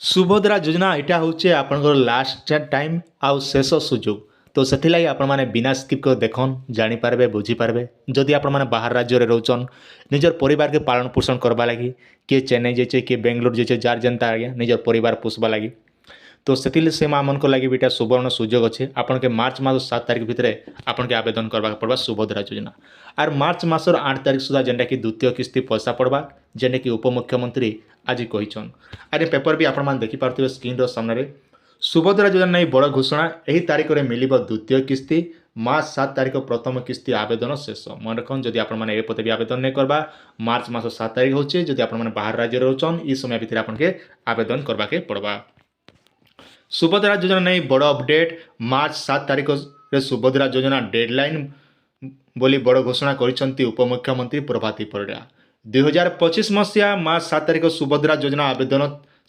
ସୁଭଦ୍ରା ଯୋଜନା ଏଇଟା ହେଉଛି ଆପଣଙ୍କର ଲାଷ୍ଟ ଟାଇମ୍ ଆଉ ଶେଷ ସୁଯୋଗ। ତ ସେଥିଲାଗି ଆପଣମାନେ ବିନା ସ୍କିପ୍ କରି ଦେଖନ୍ ଜାଣିପାରିବେ ବୁଝିପାରିବେ। ଯଦି ଆପଣମାନେ ବାହାର ରାଜ୍ୟରେ ରହୁଛନ୍ ନିଜର ପରିବାରକେ ପାଳନ ପୋଷଣ କରବା ଲାଗି କିଏ ଚେନ୍ନାଇ ଯାଇଛେ କିଏ ବେଙ୍ଗଲୋର ଯାଇଛେ ଯାର ଯେନ୍ତା ଆଜ୍ଞା ନିଜର ପରିବାର ପୋଷବା ଲାଗି ତ ସେଥିରେ ସେ ମାଆମାନଙ୍କ ଲାଗି ବି ଏଇଟା ସୁବର୍ଣ୍ଣ ସୁଯୋଗ ଅଛି ଆପଣକେ ମାର୍ଚ୍ଚ ମାସ 7 ତାରିଖ ଭିତରେ ଆପଣକେ ଆବେଦନ କରବାକୁ ପଡ଼ବା ସୁଭଦ୍ରା ଯୋଜନା। ଆର୍ ମାର୍ଚ୍ଚ ମାସର 8 ତାରିଖ ସୁଦ୍ଧା ଯେନ୍ଟାକି ଦ୍ୱିତୀୟ କିସ୍ତି ପଇସା ପଡ଼ବା ଯେନ୍ଟାକି ଉପମୁଖ୍ୟମନ୍ତ୍ରୀ ଆଜି କହିଛନ୍। ଆରେ ପେପର ବି ଆପଣମାନେ ଦେଖିପାରୁଥିବେ ସ୍କ୍ରିନ୍ର ସାମ୍ନାରେ ସୁଭଦ୍ରା ଯୋଜନା ନେଇ ବଡ଼ ଘୋଷଣା ଏହି ତାରିଖରେ ମିଳିବ ଦ୍ୱିତୀୟ କିସ୍ତି ମାର୍ଚ୍ଚ 7 ତାରିଖ ପ୍ରଥମ କିସ୍ତି ଆବେଦନ ଶେଷ। ମନେ ରଖନ୍ ଯଦି ଆପଣମାନେ ଏ ପଟେ ବି ଆବେଦନ ନେଇ କରବା ମାର୍ଚ୍ଚ ମାସ 7 ତାରିଖ ହେଉଛି ଯଦି ଆପଣମାନେ ବାହାର ରାଜ୍ୟରେ ରହୁଛନ୍ এই ସମୟ ଭିତରେ ଆପଣକେ ଆବେଦନ করবাকে পড়বা। ସୁଭଦ୍ରା ଯୋଜନା ନେଇ ବଡ଼ ଅପଡେଟ୍ ମାର୍ଚ୍ଚ 7 ତାରିଖରେ ସୁଭଦ୍ରା ଯୋଜନା ଡେଡଲାଇନ୍ ବୋଲି ବଡ଼ ଘୋଷଣା କରିଛନ୍ତି ଉପମୁଖ୍ୟମନ୍ତ୍ରୀ ପ୍ରଭାତୀ ପରିଡ଼ା। 2025 ମସିହା ମାର୍ଚ୍ଚ 7 ତାରିଖ ସୁଭଦ୍ରା ଯୋଜନା ଆବେଦନ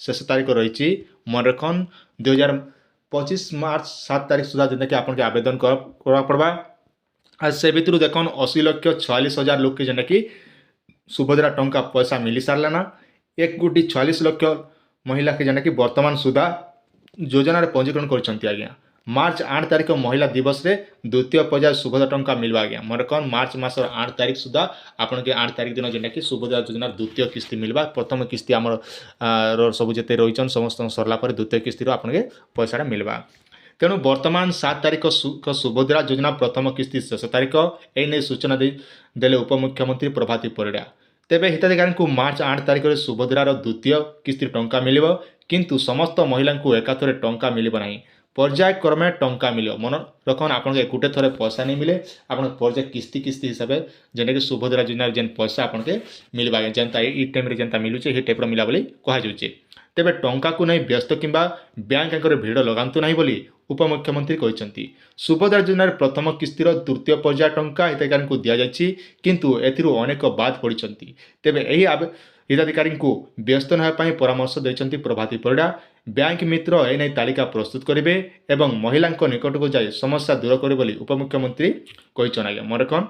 ଶେଷ ତାରିଖ ରହିଛି। ମନେ ରଖନ୍ 2025 ମାର୍ଚ୍ଚ 7 ତାରିଖ ସୁଦ୍ଧା ଯେନ୍ଟାକି ଆପଣକେ ଆବେଦନ କରିବାକୁ ପଡ଼ବା। আর সে ভিতরু দেখুন 80,46,000 লোককে যেটাকি সুভদ্রা টঙ্কা পয়সা মিলি সারলা না 1,46,00,000 মহিলাকে যেটাকি বর্তমান সুদ্ধা যোজনার পঞ্জীকরণ করছেন আজ্ঞা। মার্চ 8 তারিখ মহিলা দিবসে দ্বিতীয় পর্যায়ে সুভদ্রা টঙ্কা মিলবা আজ্ঞা। মনে রাখুন মার্চ মাসর 8 তারিখ সুদ্ধা আপনাকে 8 তারিখ দিন যেটাকি সুভদ্রা যোজনার দ্বিতীয় কিস্তি মিলবা। প্রথম কিস্তি আমার সবু যেতে রয়েছেন সমস্ত সরলা পরে দ্বিতীয় কিস্তির আপনাকে পয়সাটা মিলবা। তেণু বর্তমান 7 তারিখ সুভদ্রা যোজনা প্রথম কিস্তি শেষ তারিখ এই নিয়ে সূচনা দেলে উপমুখ্যমନ୍ତ୍ରୀ প্রভাতী ପରିଡ଼ା। ତେବେ ହିତାଧିକାରୀଙ୍କୁ ମାର୍ଚ୍ଚ 8 ତାରିଖରେ ସୁଭଦ୍ରାର ଦ୍ୱିତୀୟ କିସ୍ତି ଟଙ୍କା ମିଳିବ କିନ୍ତୁ ସମସ୍ତ ମହିଳାଙ୍କୁ ଏକାଥରେ ଟଙ୍କା ମିଳିବ ନାହିଁ ପର୍ଯ୍ୟାୟକ୍ରମେ ଟଙ୍କା ମିଳିବ। ମନେ ରଖନ୍ ଆପଣଙ୍କୁ ଏକୁଟେ ଥରେ ପଇସା ନେଇ ମିଳେ ଆପଣ ପର୍ଯ୍ୟାୟ କିସ୍ତି କିସ୍ତି ହିସାବରେ ଯେନ୍ଟାକି ସୁଭଦ୍ରା ଯୋଜନାର ଯେନ୍ ପଇସା ଆପଣକେ ମିଳିବା ଯେନ୍ତା ଏଇ ଟାଇମ୍ରେ ଯେନ୍ତା ମିଳୁଛେ সেই ଟାଇପ୍ର ମିଲା ବୋଲି କୁହାଯାଉଛି। ତେବେ ଟଙ୍କାକୁ ନେଇ ବ୍ୟସ୍ତ କିମ୍ବା ବ୍ୟାଙ୍କଙ୍କର ଭିଡ଼ ଲଗାନ୍ତୁ ନାହିଁ ବୋଲି ଉପମୁଖ୍ୟମନ୍ତ୍ରୀ କହିଛନ୍ତି। ସୁଭଦ୍ରା ଯୋଜନାର ପ୍ରଥମ କିସ୍ତିର ତୃତୀୟ ପର୍ଯ୍ୟାୟ ଟଙ୍କା ହିତାଧିକାରୀଙ୍କୁ ଦିଆଯାଇଛି କିନ୍ତୁ ଏଥିରୁ ଅନେକ ବାଦ ପଡ଼ିଛନ୍ତି। ତେବେ ଏହି ହିତାଧିକାରୀଙ୍କୁ ବ୍ୟସ୍ତ ନ ହେବା ପାଇଁ ପରାମର୍ଶ ଦେଇଛନ୍ତି ପ୍ରଭାତୀ ପରିଡ଼ା। ବ୍ୟାଙ୍କ ମିତ୍ର ଏନେଇ ତାଲିକା ପ୍ରସ୍ତୁତ କରିବେ ଏବଂ ମହିଳାଙ୍କ ନିକଟକୁ ଯାଇ ସମସ୍ୟା ଦୂର କରିବେ ବୋଲି ଉପମୁଖ୍ୟମନ୍ତ୍ରୀ କହିଛନ୍ତି। ଆଜ୍ଞା ମନେ ରଖନ୍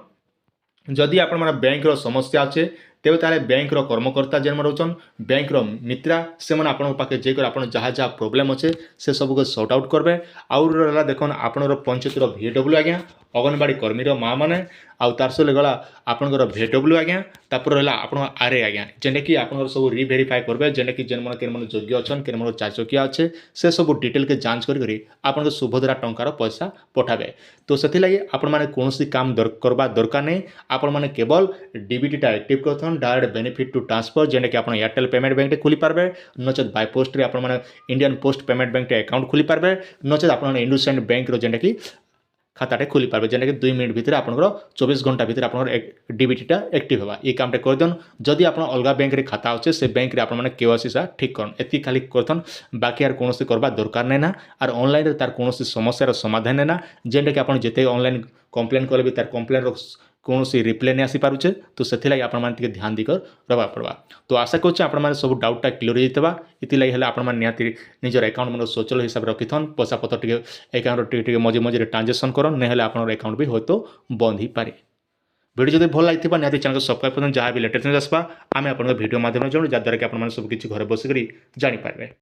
ଯଦି ଆପଣମାନେ ବ୍ୟାଙ୍କର ସମସ୍ୟା ଅଛି ତେବେ ତାହେଲେ ବ୍ୟାଙ୍କର କର୍ମକର୍ତ୍ତା ଯେନ୍ ରହୁଛନ୍ ବ୍ୟାଙ୍କର ମିତ୍ରା ସେମାନେ ଆପଣଙ୍କ ପାଖେ ଯାଇକରି ଆପଣ ଯାହା ଯାହା ପ୍ରୋବ୍ଲେମ୍ ଅଛି ସେ ସବୁକୁ ସର୍ଟ ଆଉଟ୍ କରିବେ। ଆଉ ରହିଲା ଦେଖୁନ୍ ଆପଣଙ୍କର ପଞ୍ଚାୟତର VW ଆଜ୍ଞା ଅଙ୍ଗନବାଡ଼ି କର୍ମୀର ମା ମାନେ ଆଉ ତାର ସହିତ ଗଲା ଆପଣଙ୍କର VW ଆଜ୍ଞା ତାପରେ ରହିଲା ଆପଣଙ୍କ RA ଆଜ୍ଞା ଯେନ୍ଟାକି ଆପଣଙ୍କର ସବୁ ରିଭେରିଫାଏ କରିବେ ଯେନ୍ଟାକି ଯେନ୍ମାନେ କେନ୍ମାନେ ଯୋଗ୍ୟ ଅଛନ୍ କେନ୍ମାନେ ଚାରିଚକିଆ ଅଛେ ସେ ସବୁ ଡିଟେଲ୍କେ ଯାଞ୍ଚ କରି ଆପଣଙ୍କ ସୁଭଦ୍ରା ଟଙ୍କାର ପଇସା ପଠାବେ। ତ ସେଥିଲାଗି ଆପଣମାନେ କୌଣସି କାମ କରବା ଦରକାର ନାହିଁ ଆପଣମାନେ କେବଳ DBTଟା ଆକ୍ଟିଭ୍ କରିଥାନ୍ ଡାଇରେକ୍ଟ ବେନିଫିଟ୍ ଟୁ ଟ୍ରାନ୍ସଫର ଯେନ୍ଟାକି ଆପଣ ଏୟାରଟେଲ୍ ପେମେଣ୍ଟ ବ୍ୟାଙ୍କରେ ଖୋଲି ପାରବେ ନଚେତ୍ ବାଇ ପୋଷ୍ଟରେ ଆପଣମାନେ ଇଣ୍ଡିଆନ୍ ପୋଷ୍ଟ ପେମେଣ୍ଟ ବ୍ୟାଙ୍କରେ ଆକାଉଣ୍ଟ ଖୋଲି ପାରବେ ନଚେତ୍ ଆପଣମାନେ ଇଣ୍ଡସ୍ଇଣ୍ଡ ବ୍ୟାଙ୍କର ଯେନ୍ଟାକି ଖାତାଟେ ଖୋଲି ପାରବେ ଯେନ୍ଟାକି 2 ମିନିଟ୍ ଭିତରେ ଆପଣଙ୍କର 24 ଘଣ୍ଟା ଭିତରେ ଆପଣଙ୍କର DBTଟା ଆକ୍ଟିଭ୍ ହେବା। এই କାମଟେ କରିଦିଅନ୍। ଯଦି ଆପଣ ଅଲଗା ବ୍ୟାଙ୍କରେ ଖାତା ଅଛି ସେ ବ୍ୟାଙ୍କରେ ଆପଣମାନେ KYC ଠିକ୍ କରନ୍ ଏତିକି ଖାଲି କରିଥନ୍ ବାକି ଆର୍ କୌଣସି କରବା ଦରକାର ନାହିଁ ନା ଆର୍ ଅନଲାଇନ୍ରେ ତାର କୌଣସି ସମସ୍ୟାର ସମାଧାନ ନାହିଁ ନା ଯେନ୍ଟାକି ଆପଣ ଯେତେ ଅନଲାଇନ୍ କମ୍ପ୍ଲେନ୍ କଲେ ବି ତାର କମ୍ପ୍ଲେନ୍ର କୌଣସି ରିପ୍ଲାଏ ନେଇ ଆସିପାରୁଛେ ତ ସେଥିଲାଗି ଆପଣମାନେ ଟିକେ ଧ୍ୟାନ ଦେଇକରି ରହିବାକୁ ପଡ଼ବା। ତ ଆଶା କରୁଛେ ଆପଣମାନେ ସବୁ ଡାଉଟ୍ଟା କ୍ଲିୟର ହେଇଯାଇଥିବା ଏଥିଲାଗି ହେଲେ ଆପଣମାନେ ନିହାତି ନିଜର ଆକାଉଣ୍ଟ ମାନେ ସଚଳ ହିସାବରେ ରଖିଥନ୍ ପଇସା ପତ୍ର ଟିକେ ଆକାଉଣ୍ଟର ଟିକେ ମଝି ମଝିରେ ଟ୍ରାଞ୍ଜାକ୍ସନ୍ କରନ୍ ନେହେଲେ ଆପଣଙ୍କର ଆକାଉଣ୍ଟ ବି ହୁଏତ ବନ୍ଦ ହେଇପାରେ। ভিডিও যদি ভাল লাগিଥିବା ନିହାତି ଚ୍ୟାନେଲ ସବସ୍କ୍ରାଇବ୍ କରନ୍ତୁ ଯାହା ବି ଲେଟେଷ୍ଟ ନ୍ୟୁଜ୍ ଆସିବା ଆମେ ଆପଣଙ୍କ ଭିଡ଼ିଓ ମାଧ୍ୟମରେ ଜଣାଉ ଯାଦ୍ୱାରା କି ଆପଣମାନେ ସବୁ କିଛି ଘରେ ବସିକରି ଜାଣିପାରିବେ।